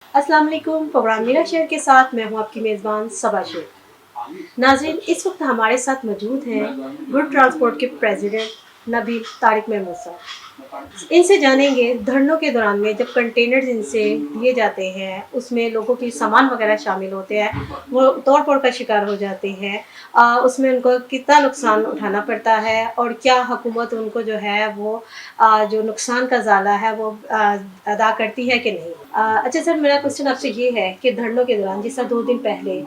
अस्सलाम वालेकुम। प्रोग्राम मेरा शहर के साथ मैं हूँ आपकी मेज़बान सबा शेख। नाज़रीन, इस वक्त हमारे साथ मौजूद हैं गुड ट्रांसपोर्ट के प्रेसिडेंट नबील तारिक महमूद साहब। इनसे जानेंगे धरनों के दौरान में जब कंटेनर्स इनसे दिए जाते हैं उसमें लोगों की सामान वगैरह शामिल होते हैं, वो तोड़ फोड़ का शिकार हो जाते हैं, उसमें उनको कितना नुकसान उठाना पड़ता है और क्या हुकूमत उनको जो है वो जो नुकसान का ज़ाला है वो अदा करती है कि नहीं। अच्छा सर, मेरा क्वेश्चन आपसे ये है कि धरनों के दौरान जिस तरह 2 दिन पहले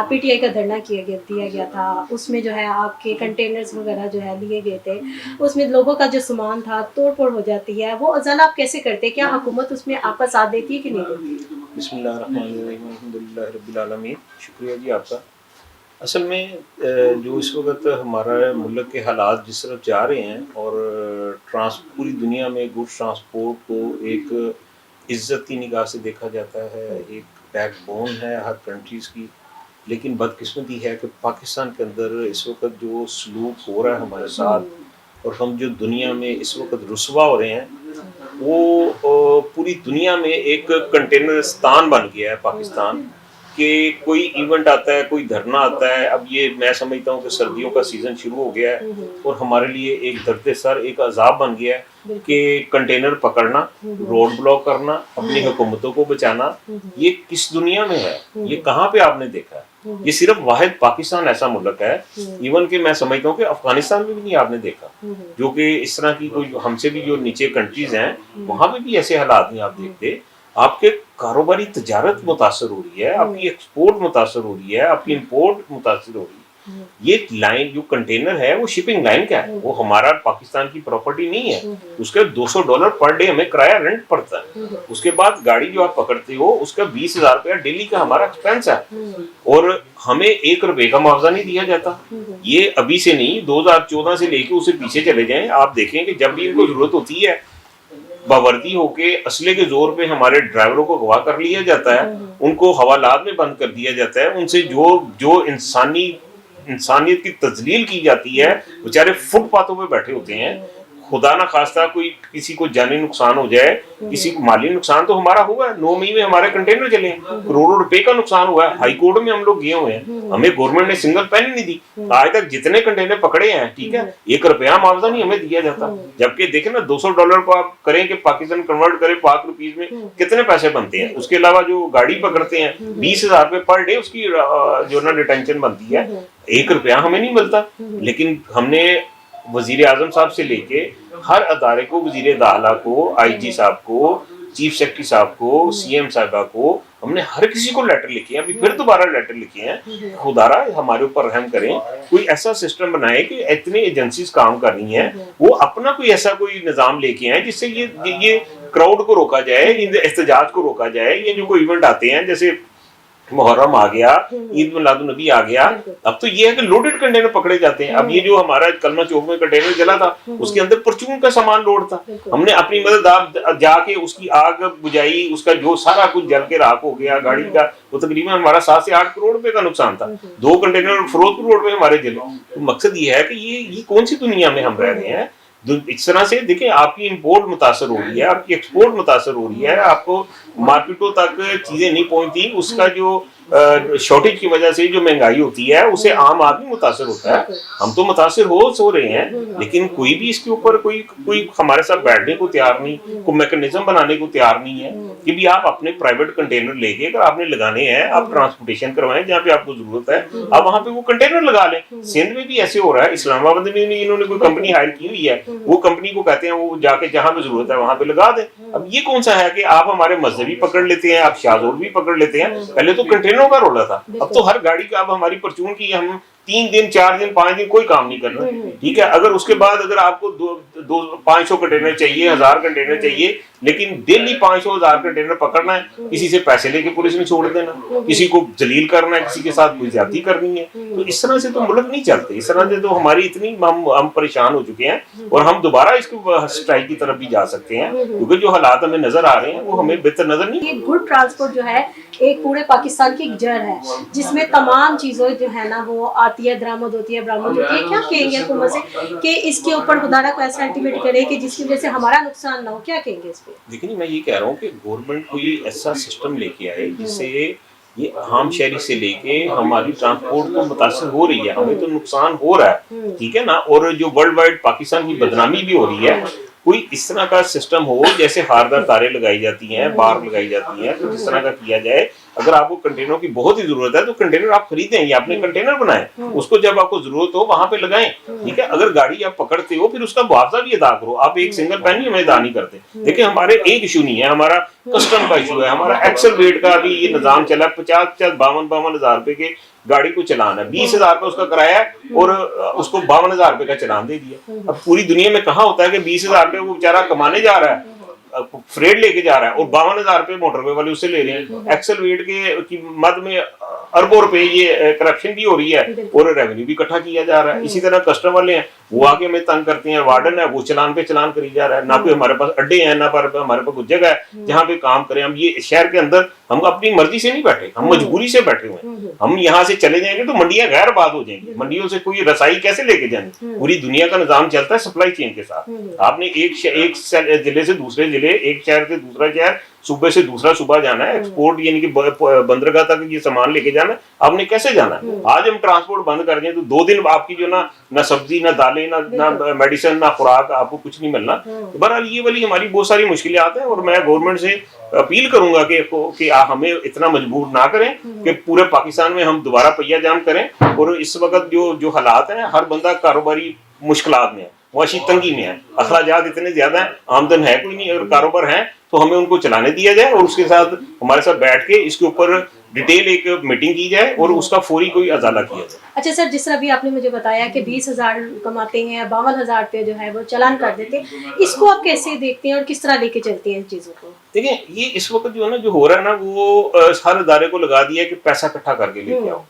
पीटीआई का धरना दिया गया था, उसमें जो है आपके कंटेनर्स वगैरह जो है लिए गए थे, उसमें लोगों का जो सामान था तोड़-फोड़ हो जाती है, वो अज़ाला आप कैसे करते हैं? क्या हुकूमत उसमें आपका साथ देती है कि नहीं देती? बिस्मिल्लाहिर्रहमानिर्रहीम, अल्हम्दुलिल्लाहि रब्बिल आलमीन। शुक्रिया जी आपका। असल में जो इस वक्त हमारा मुल्क के हालात जिस तरफ जा रहे हैं और पूरी दुनिया में गुड्स ट्रांसपोर्ट को एक इज़्ज़त की निगाह से देखा जाता है, एक बैकबोन है हर कंट्रीज़ की। लेकिन बदकिस्मती है कि पाकिस्तान के अंदर इस वक्त जो सलूक हो रहा है हमारे साथ और हम जो दुनिया में इस वक्त रुसवा हो रहे हैं, वो पूरी दुनिया में एक कंटेनरिस्तान बन गया है पाकिस्तान। कि कोई इवेंट आता है, कोई धरना आता है। अब ये मैं समझता हूँ कि सर्दियों का सीज़न शुरू हो गया है और हमारे लिए एक दर्द सर, एक अजाब बन गया है कि कंटेनर पकड़ना, रोड ब्लॉक करना, अपनी हुकूमतों को बचाना। ये किस दुनिया में है? ये कहाँ पे आपने देखा है? ये सिर्फ वाहिद पाकिस्तान ऐसा मुल्क है, इवन कि मैं समझता हूँ कि अफगानिस्तान में भी नहीं आपने देखा, जो कि इस तरह की कोई हमसे भी जो नीचे कंट्रीज हैं वहाँ पे भी ऐसे हालात नहीं आप देखते। आपके कारोबारी तजारत मुतासर हो रही है, आपकी एक्सपोर्ट मुतासर हो रही है, आपकी इंपोर्ट मुतासर हो रही है। ये लाइन जो कंटेनर है वो शिपिंग लाइन क्या है? वो हमारा पाकिस्तान की प्रॉपर्टी नहीं है। उसके $200 पर डे हमें किराया रेंट पड़ता है। उसके बाद गाड़ी जो आप पकड़ते हो उसका 20,000 रुपया डेली का हमारा एक्सपेंस है और हमें ₹1 का मुआवजा नहीं दिया जाता। ये अभी से नहीं, 2014 से लेके उसे पीछे चले जाएं, आप देखें कि जब भी इनको जरूरत होती है बावर्दी होके असले के जोर पे हमारे ड्राइवरों को अगवा कर लिया जाता है, उनको हवालात में बंद कर दिया जाता है, उनसे जो जो इंसानियत की तजलील की जाती है, बेचारे फुटपाथों पे बैठे होते हैं। खुदा ना खास्ता कोई किसी को जानी नुकसान हो जाए, किसी को माली नुकसान तो हमारा हुआ है। 9 मई में हमारे कंटेनर चले, करोड़ों रुपए का नुकसान हुआ है। हाई कोर्ट में हम लोग गए हुए हैं, हमें गवर्नमेंट ने सिंगल पेन नहीं दी। आज तक जितने कंटेनर पकड़े हैं, ठीक है, ₹1 मुआवजा नहीं हमें दिया जाता। जबकि देखें ना, $200 को आप करें कि पाकिस्तान कन्वर्ट करें पाक रुपीज में, कितने पैसे बनते हैं। उसके अलावा जो गाड़ी पकड़ते हैं, 20,000 रुपए पर डे उसकी जो ना डिटेंशन बनती है, ₹1 हमें नहीं मिलता। लेकिन हमने वजीर आजम साहब से लेके हर अदारे को, वजीर दाखिला को, आईजी साहब को, चीफ सेक्रेटरी साहब को, सीएम साहबा को, हमने हर किसी को लेटर लिखे हैं। अभी फिर दोबारा लेटर लिखे हैं, खुदारा हमारे ऊपर रहम करें, कोई ऐसा सिस्टम बनाए कि इतनी एजेंसीज काम कर रही हैं, वो अपना कोई ऐसा कोई निजाम लेके आए जिससे ये क्राउड को रोका जाए, एहतजाज को रोका जाए। ये जो कोई इवेंट आते हैं, जैसे मुहर्रम आ गया, ईद मिलादुन नबी आ गया, अब तो ये है कि लोडेड कंटेनर पकड़े जाते हैं। अब ये जो हमारा कलमा चौक में कंटेनर चला था, उसके अंदर परचून का सामान लोड था। हमने अपनी मदद आप जाके उसकी आग बुझाई, उसका जो सारा कुछ जल के राख हो गया। गाड़ी का वो तकरीबन हमारा 7 से 8 करोड़ रुपए का नुकसान था। 2 कंटेनर फिरोजपुर रोड पे हमारे जले। तो मकसद ये है कि ये कौन सी दुनिया में हम रह रहे हैं? इस तरह से देखिए, आपकी इंपोर्ट मुतासर हो रही है, आपकी एक्सपोर्ट मुतासर हो रही है, आपको मार्केटों तक चीजें नहीं पहुंचती। उसका जो शॉर्टेज की वजह से जो महंगाई होती है, उसे आम आदमी मुतासर होता है। हम तो मुतासर हो रहे हैं, लेकिन कोई भी इसके ऊपर कोई हमारे साथ बैठने को तैयार नहीं, कोई मैकेनिज्म बनाने को तैयार नहीं है कि भी आप अपने प्राइवेट कंटेनर लेके अगर आपने लगाने हैं, आप ट्रांसपोर्टेशन करवाएं जहाँ पे आपको जरूरत है, आप वहां पे वो कंटेनर लगा लें। सिंध में भी ऐसे हो रहा है, इस्लामाबाद में भी इन्होंने कोई कंपनी हायर की हुई है, वो कंपनी को कहते हैं वो जाके जहाँ पे जरूरत है वहां पे लगा दें। अब ये कौन सा है कि आप हमारे मजहबी पकड़ लेते हैं, आप शाहजोर भी पकड़ लेते हैं। पहले तो कंटेनरों का रोला था, अब तो हर गाड़ी का, अब हमारी परचून की हम 3 दिन 4 दिन 5 दिन कोई काम नहीं कर रहे, ठीक है। अगर उसके बाद अगर आपको 500 कंटेनर चाहिए, 1000 कंटेनर चाहिए, लेकिन डेली 500-1000 कंटेनर पकड़ना है, किसी से पैसे लेके पुलिस ने छोड़ देना, किसी को जलील करना है, किसी के साथ कोई ज्यादती करनी है, तो इस तरह से तो मुल्क नहीं चलते। इस तरह से तो हमारी इतनी हम परेशान हो चुके हैं और हम दोबारा इसको स्ट्राइक की तरफ भी जा सकते हैं, क्योंकि जो हालात हमें नजर आ रहे हैं वो हमें बेहतर नजर नहीं। ये गुड ट्रांसपोर्ट जो है ایک پورے پاکستان کی ایک جڑ ہے جس میں تمام چیزوں جو ہے نا وہ آتی ہے، درآمد ہوتی ہے، برآمد ہوتی ہے. کیا کہیں گے حکومت سے کہ اس کے اوپر خدا نہ کوئی ایسا الٹیمیٹ کرے کہ جس کی وجہ سے ہمارا نقصان نہ ہو؟ کیا کہیں گے اس پہ؟ لیکن میں یہ کہہ رہا ہوں کہ گورنمنٹ کوئی ایسا سسٹم لے کے آئے جس سے یہ عام شہری سے لے کے ہماری ٹرانسپورٹ کو متاثر ہو رہی ہے، ہمیں تو نقصان ہو رہا ہے، ٹھیک ہے نا، اور جو ورلڈ وائڈ پاکستان کی بدنامی بھی ہو رہی ہے، کوئی اس طرح کا سسٹم ہو جیسے خاردار تاریں لگائی جاتی ہیں، بار لگائی جاتی ہیں، تو اس طرح کا کیا جائے. اگر آپ کو کنٹینروں کی بہت ہی ضرورت ہے تو کنٹینر آپ خریدیں یا اپنے کنٹینر بنائیں، اس کو جب آپ کو ضرورت ہو وہاں پہ لگائیں، ٹھیک ہے. اگر گاڑی آپ پکڑتے ہو پھر اس کا معاوضہ بھی ادا کرو، آپ ایک سنگل پین ہمیں ادا نہیں کرتے. دیکھیں ہمارے ایک ایشو نہیں ہے، ہمارا کسٹم کا ایشو ہے، ہمارا ایکسل ویٹ کا بھی یہ نظام چلا ہے. 52 ہزار روپے کے گاڑی کو چلانا ہے، 20,000 روپے اس کا کرایہ ہے اور اس کو 52,000 روپے کا چلان دے دیا. اب پوری دنیا میں کہاں ہوتا ہے کہ 20,000 روپے وہ بیچارہ کمانے جا رہا ہے، فریڈ لے کے جا رہا ہے، اور 52,000 روپے موٹر وے والے اس سے لے رہے ہیں. ایکسل ویٹ کی مد میں اربوں روپے یہ کرپشن بھی ہو رہی ہے اور ریونیو بھی اکٹھا کیا جا رہا ہے. اسی طرح کسٹم والے ہیں، وہ آگے ہمیں تنگ کرتے ہیں، وارڈن ہے وہ چلان پہ چلان کری جا رہا ہے. نہ کوئی ہمارے پاس اڈے ہیں، نہ ہمارے پاس کوئی جگہ ہے جہاں پہ کام کریں. ہم یہ شہر کے اندر ہم اپنی مرضی سے نہیں بیٹھے، ہم مجبوری سے بیٹھے ہوئے ہیں. ہم یہاں سے چلے جائیں گے تو منڈیاں غیر آباد ہو جائیں گی، منڈیوں سے کوئی رسائی کیسے لے کے جائیں گے؟ پوری دنیا کا نظام چلتا ہے سپلائی چین کے ساتھ. آپ نے ایک ضلع سے دوسرے ضلع، ایک شہر سے دوسرا شہر، صوبے سے دوسرا صوبہ جانا ہے، ایکسپورٹ یعنی کہ بندرگاہ تک یہ سامان لے کے جانا ہے، آپ نے کیسے جانا ہے؟ آج ہم ٹرانسپورٹ بند کر دیں تو 2 دن آپ کی جو نہ سبزی، نہ دالیں، نہ میڈیسن، نہ خوراک، آپ کو کچھ نہیں ملنا. بہرحال یہ والی ہماری بہت ساری مشکلات ہیں، اور میں گورنمنٹ سے اپیل کروں گا کہ ہمیں اتنا مجبور نہ کریں کہ پورے پاکستان میں ہم دوبارہ پہیا جام کریں. اور اس وقت جو حالات ہیں، ہر بندہ کاروباری مشکلات میں ہے، معاشی تنگی میں ہے، اخراجات اتنے زیادہ ہیں، آمدن ہے کوئی نہیں، اور کاروبار ہیں تو ہمیں ان کو چلانے دیا جائے، اور اس کے ساتھ ہمارے ساتھ بیٹھ کے اس کے اوپر ڈیٹیل ایک میٹنگ کی جائے اور اس کا فوری کوئی ازالہ کیا جائے. اچھا سر، جس طرح بھی آپ نے مجھے بتایا کہ 20,000 کماتے ہیں، 52,000 روپے جو ہے وہ چلان کر دیتے ہیں، اس کو آپ کیسے دیکھتے ہیں اور کس طرح لے کے چلتے ہیں ان چیزوں کو؟ دیکھیں یہ اس وقت جو ہے نا جو ہو رہا ہے نا، وہ ہر ادارے کو لگا دیا ہے کہ پیسہ اکٹھا کر کے لے کے آؤ.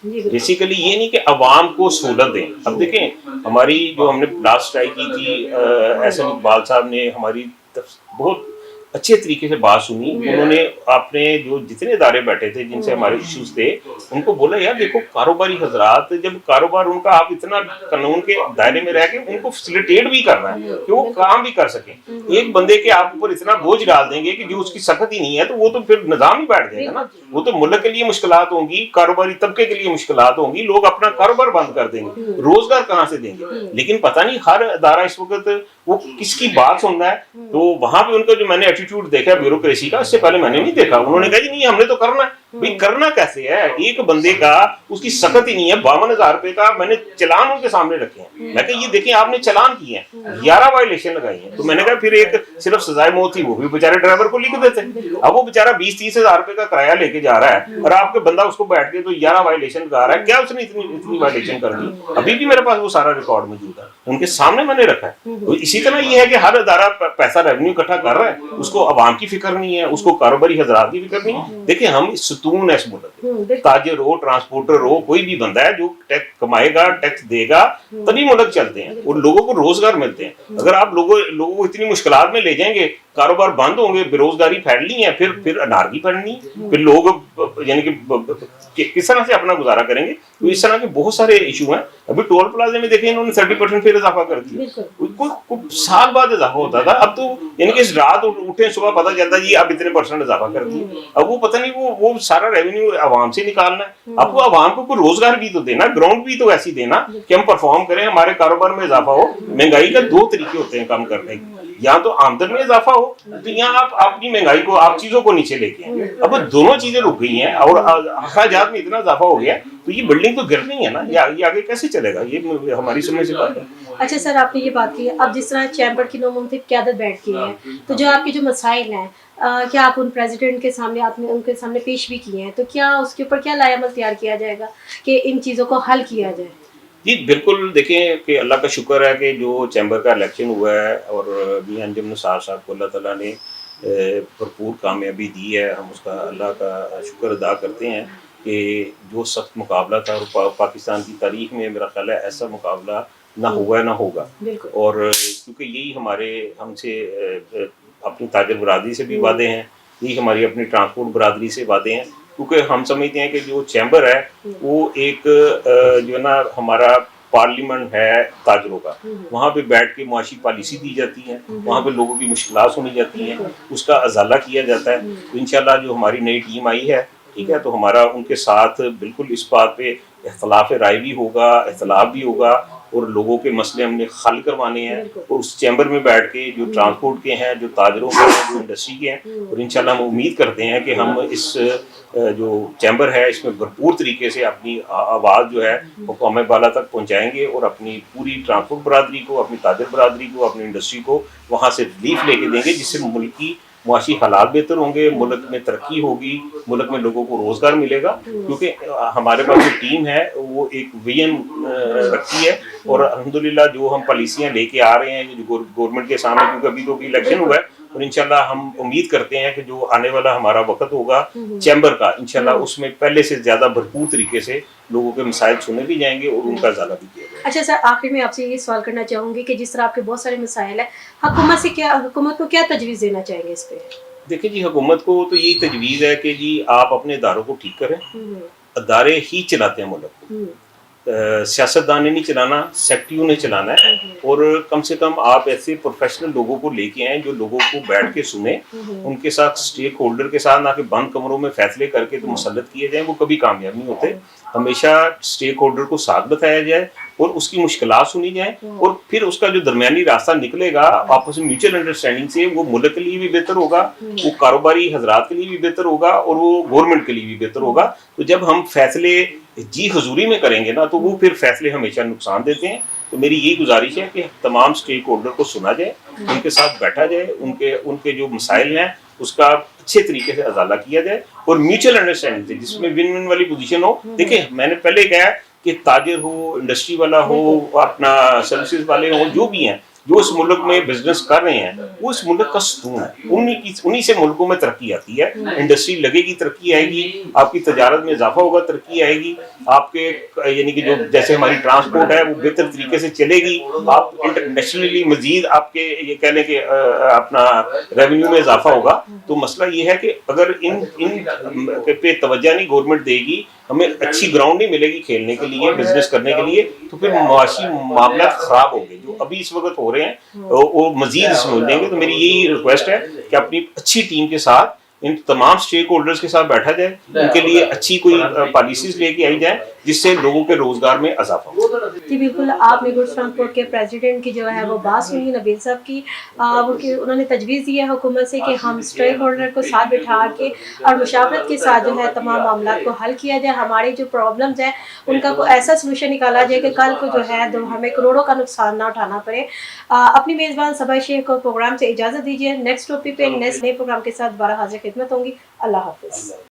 بیسیکلی یہ نہیں کہ عوام کو سہولت دیں. اب دیکھیں ہماری جو ہم نے لاسٹ اسٹرائک کی تھی، احسن اقبال صاحب نے ہماری بہت اچھے طریقے سے بات سنی. انہوں نے اپنے جو جتنے ادارے بیٹھے تھے جن سے ہمارے ایشوز تھے ان کو بولا یار دیکھو کاروباری حضرات، جب کاروبار ان کا آپ اتنا قانون کے دائرے میں رہ کے ان کو فیسیلیٹیٹ بھی کرنا ہے کہ وہ کام بھی کر سکیں. ایک بندے کے آپ اوپر اتنا بوجھ ڈال دیں گے کہ جو اس کی سخت ہی نہیں ہے تو وہ تو پھر نظام ہی بیٹھ جائے گا نا. وہ تو ملک کے لیے مشکلات ہوں گی، کاروباری طبقے کے لیے مشکلات ہوں گی، لوگ اپنا کاروبار بند کر دیں گے، روزگار کہاں سے دیں گے؟ لیکن پتہ نہیں ہر ادارہ اس وقت وہ کس کی بات سن رہا ہے. تو وہاں پہ ان کا جو میں نے ایٹیٹیوڈ دیکھا بیوروکریسی کا، اس سے پہلے میں نے نہیں دیکھا. انہوں نے کہا جی نہیں ہم نے تو کرنا ہے. بھائی کرنا کیسے ہے؟ ایک بندے کا اس کی سخت ہی نہیں ہے، 52,000 روپے کا میں نے چلان ان کے سامنے رکھے ہیں. میں کہ یہ دیکھیں آپ نے چلان کیے ہیں، 11 وائلیشن لگائی ہیں. تو میں نے کہا پھر ایک صرف سزائے موت تھی وہ بھی بیچارے ڈرائیور کو لکھ دیتے. اب وہ بیچارہ 20-30 ہزار روپے کا کرایہ لے کے جا رہا ہے اور آپ کے بندہ اس کو بیٹھ کے تو 11 وائلیشن لگا رہا ہے. کیا اس نے اتنی وائلیشن کر دی؟ ابھی بھی میرے پاس وہ سارا ریکارڈ موجود ہے، ان کے سامنے میں نے رکھا ہے. اسی طرح یہ ہے کہ ہر ادارہ پیسہ ریونیو اکٹھا کر رہا ہے، اس کو عوام کی فکر نہیں ہے، اس کو کاروباری حضرات کی فکر نہیں ہے. دیکھیں ہم ستون ہے اس ملک، تاجر ہو، ٹرانسپورٹر ہو، کوئی بھی بندہ ہے جو ٹیکس کمائے گا، ٹیکس دے گا تبھی ملک چلتے ہیں اور لوگوں کو روزگار ملتے ہیں. اگر آپ لوگوں کو اتنی مشکلات میں لے جائیں گے، کاروبار بند ہوں گے، بے روزگاری پھیلنی ہے، پھر انارکی پھیلنی ہے، پھر لوگ یعنی کہ کس طرح سے اپنا گزارا کریں گے. تو اس طرح کے بہت سارے ایشو ہیں. ابھی ٹول پلازے میں دیکھیں انہوں نے 30% پھر اضافہ کر دیا، کچھ سال بعد اضافہ ہوتا تھا، اب تو یعنی کہ رات اٹھے صبح پتہ چلتا جی اب اتنے % اضافہ کر دیا. اب وہ پتہ نہیں وہ سارا ریونیو عوام سے نکالنا ہے. اب وہ عوام کو کوئی روزگار بھی تو دینا، گراؤنڈ بھی تو ایسی دینا کہ ہم پرفارم کریں، ہمارے کاروبار میں اضافہ ہو. مہنگائی کا 2 طریقے ہوتے ہیں کم کرنے کے، یا تو آمدن میں اضافہ ہو تو یہاں آپ اپنی مہنگائی کو، آپ چیزوں کو نیچے لے کے آئیں. اب دونوں چیزیں رک گئی ہیں اور اخراجات میں اتنا اضافہ ہو گیا تو یہ بلڈنگ تو گر نہیں ہے نا، یہ آگے کیسے چلے گا؟ یہ ہماری سمجھ سے بات ہے. اچھا سر، آپ نے یہ بات کی، اب جس طرح چیمبر کی نومنتخب قیادت بیٹھ گئی ہے تو جو آپ کے جو مسائل ہیں کیا آپ ان پریزیڈنٹ کے سامنے، آپ نے ان کے سامنے پیش بھی کیے ہیں، تو کیا اس کے اوپر کیا لائحہ عمل تیار کیا جائے گا کہ ان چیزوں کو حل کیا جائے؟ جی بالکل، دیکھیں کہ اللہ کا شکر ہے کہ جو چیمبر کا الیکشن ہوا ہے اور میاں انجم نثار صاحب کو اللہ تعالیٰ نے بھرپور کامیابی دی ہے. ہم اس کا اللہ کا شکر ادا کرتے ہیں کہ جو سخت مقابلہ تھا اور پاکستان کی تاریخ میں میرا خیال ہے ایسا مقابلہ نہ ہوا ہے نہ ہوگا. اور کیونکہ یہی ہم سے اپنی تاجر برادری سے بھی وعدے ہیں यही हमारी अपनी ट्रांसपोर्ट बरादरी से वादे हैं, क्योंकि हम समझते हैं कि जो चैम्बर है वो एक जो है ना हमारा पार्लियामेंट है ताजरों का, वहाँ पे बैठ के मुआशी पॉलिसी दी जाती है, वहाँ पे लोगों की मुश्किलात सुनी जाती हैं, उसका अजाला किया जाता है। तो इंशाल्लाह जो हमारी नई टीम आई है, ठीक है, तो हमारा उनके साथ बिल्कुल इस बात पे इख्तलाफ राय भी होगा, इख्तलाफ भी होगा, और लोगों के मसले हमने हल करवाने हैं, और उस चैम्बर में बैठ के जो ट्रांसपोर्ट के हैं, जो ताजरों के हैं, जो इंडस्ट्री के हैं, और इंशाल्लाह हम उम्मीद करते हैं कि हम इस जो चैम्बर है इसमें भरपूर तरीके से अपनी आवाज़ जो है वो कौम बाला तक पहुंचाएंगे, और अपनी पूरी ट्रांसपोर्ट बरादरी को, अपनी ताजर बरादरी को, अपनी इंडस्ट्री को वहाँ से रिलीफ लेके देंगे, जिससे मुल्क की मुआशी हालात बेहतर होंगे, मुल्क में तरक्की होगी, मुल्क में लोगों को रोज़गार मिलेगा, क्योंकि हमारे पास जो टीम है वो एक विजन रखती है, और अल्हम्दुलिल्लाह जो हम पॉलिसियाँ लेके आ रहे हैं जो गवर्नमेंट के सामने, क्योंकि अभी तो इलेक्शन हुआ है, और इंशाल्लाह हम उम्मीद करते हैं कि जो आने वाला हमारा वक्त होगा चैम्बर का, इंशाल्लाह उसमें पहले से ज़्यादा भरपूर तरीके से लोगों के मसाइल सुने भी जाएंगे और उनका ज़्यादा भी किया जाएगा। अच्छा सर, आखिर में आपसे ये सवाल करना चाहूँगी कि जिस तरह आपके बहुत सारे मसाइल हैं, हुकूमत को क्या तजवीज़ देना चाहेंगे इस पे? देखिए जी, हुकूमत को तो यही तजवीज़ है कि जी आप अपने इदारों को ठीक करें, अदारे ही चलाते हैं मुल्क को, सियासतदान ने नहीं चलाना, सेक्टियों ने चलाना है, और कम से कम आप ऐसे प्रोफेशनल लोगों को लेके आए जो लोगों को बैठ के सुने, उनके साथ स्टेक होल्डर के साथ ना कि बंद कमरों में फैसले करके तो मुसल्लत किए जाएं, वो कभी कामयाब नहीं होते। हमेशा स्टेक होल्डर को साथ बताया जाए और उसकी मुश्किलात सुनी जाए, और फिर उसका जो दरमियानी रास्ता निकलेगा आपस में म्यूचुअल अंडरस्टैंडिंग से, वो मुल्क के लिए भी बेहतर होगा, वो कारोबारी हजरात के लिए भी बेहतर होगा, और वो गवर्नमेंट के लिए भी बेहतर होगा। तो जब हम फैसले जी हजूरी में करेंगे ना, तो वो फिर फैसले हमेशा नुकसान देते हैं। तो मेरी यही गुजारिश है कि तमाम स्टेक होल्डर को सुना जाए, उनके साथ बैठा जाए, उनके जो मसाइल हैं उसका अच्छे तरीके से अजाला किया जाए, और म्यूचुअल अंडरस्टैंडिंग से, जिसमें विन विन वाली पोजीशन हो। देखिए मैंने पहले कहा कि ताजिर हो, इंडस्ट्री वाला हो, अपना सर्विसेज वाले हो, जो भी हैं, जो इस मुल्क में बिजनेस कर रहे हैं, वो इस मुल्क का सुकून है, उन्हीं से मुल्कों में तरक्की आती है। इंडस्ट्री लगेगी, तरक्की आएगी, आपकी तजारत में इजाफा होगा, तरक्की आएगी, आपके यानी कि जो जैसे हमारी ट्रांसपोर्ट है वो बेहतर तरीके से चलेगी, आप इंटरनेशनली मजीद आपके ये कह लें कि अपना रेवेन्यू में इजाफा होगा। तो मसला ये है कि अगर इन पे तवज्जो नहीं गवर्नमेंट देगी, हमें अच्छी ग्राउंड नहीं मिलेगी खेलने के लिए, बिजनेस करने के लिए, तो फिर मुआशी मामला खराब होंगे जो अभी इस वक्त हो रहे हैं, वो मजीद इसमें हो जाएंगे। तो मेरी यही रिक्वेस्ट है कि अपनी अच्छी टीम के साथ इन तमाम स्टेक होल्डर्स के साथ बैठा जाए, उनके लिए अच्छी कोई पॉलिसीज लेके आई जाए जिससे लोगों के रोजगार में इजाफा हो। जी बिल्कुल, आपने गुड्स ट्रांसपोर्ट के प्रेसिडेंट की जो है वो बात सुनी नबील साहब की, उन्होंने तजवीज़ दी है हुकूमत से कि हम स्टेक होल्डर को साथ बिठा के और मुशावरत के साथ जो है तमाम मामला को हल किया जाए, हमारी जो प्रॉब्लम्स हैं उनका कोई ऐसा सोल्यूशन निकाला जाए कि कल को जो है तो हमें करोड़ों का नुकसान ना उठाना पड़े। अपनी मेज़बान सबा शेख को प्रोग्राम से इजाज़त दीजिए। नेक्स्ट टॉपिक पे नेक्स्ट नए प्रोग्राम के साथ दोबारा हाजिर खिदमत होंगी। अल्लाह हाफिज़।